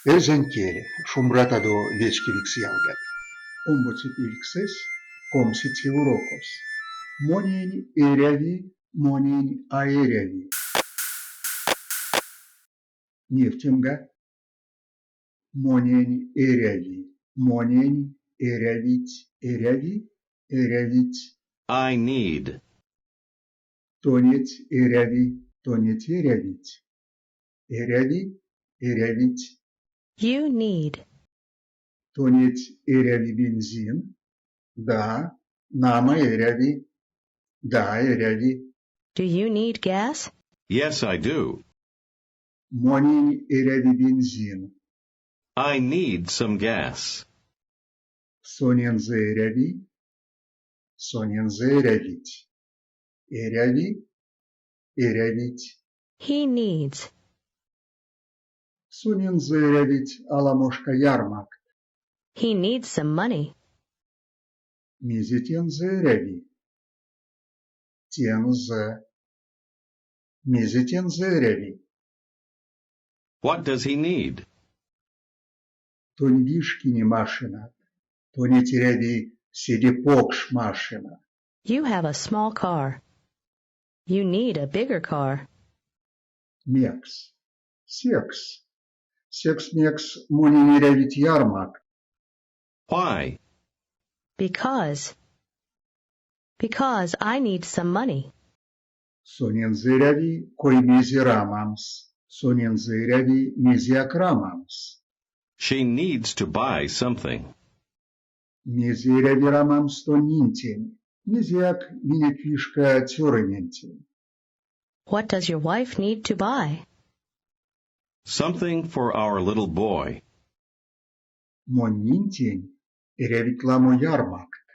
Erzentiere, șumbrata-do veci ialgat. Ombocit ilxes, comsit eurocos. Moneni erevi, moneni aerevi. Neftimga, moneni erevi, moneni erevit, erevi, erevit. I need. Tonet erevi, tonet erevit. Erevi, erevit. You need. Tonet erevi benzin. Da, nama erevi. Da, erevi. Do you need gas? Yes, I do. Moneni erevi benzin. I need some gas. Sonenze erevi. Sonenze erevit. Erevi, erevit. He needs. Sonenze erevit alamoshka yarmak. He needs some money. Mizitenze erevi. Tienze. Mizitenze erevi. What does he need? Tonvishkini машина. Тонетереви седипокш машина. You have a small car. You need a bigger car. Мекс. Секс. Секс мекс моненеревит ярмак. Why? Because I need some money. Сонензереви кой мизерамамс. Сонензереви мизиакрамамс. She needs to buy something. Мизереви рамамс то нинтен. Мизиак минеквишка тёрынентен. What does your wife need to buy? Something for our little boy. Мон нинтен эревит ламо ярмакт.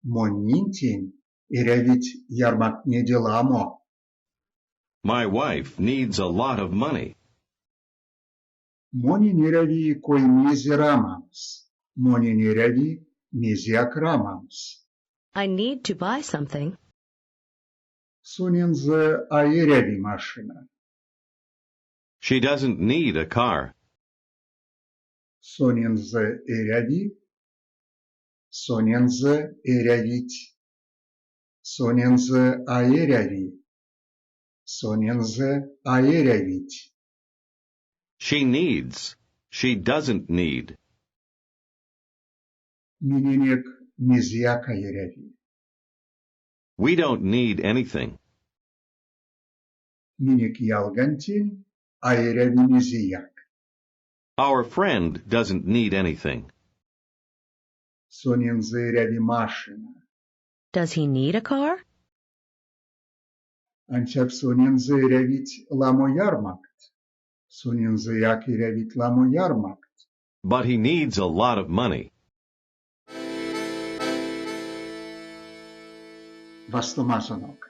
Мон нинтен эревит ярмакт не деламо. My wife needs a lot of money. Моненереви кой мизерамамс. Моненереви мизиакрамамс. I need to buy something. Сонензе аереви машина. She doesn't need a car. Сонензе эреви. Сонензе эревит. Сонензе аереви. Сонензе аеревит. She needs. She doesn't need. Миненек мизиака ереви. We don't need anything. Минек ялгантин аереви мизиак. Our friend doesn't need anything. Сонензе эреви машина. Does he need a car? Анчап сонензе эревит ламо ярмакт. Сонензе як эревит ламо ярмакт. But he needs a lot of money. Вастомасонок.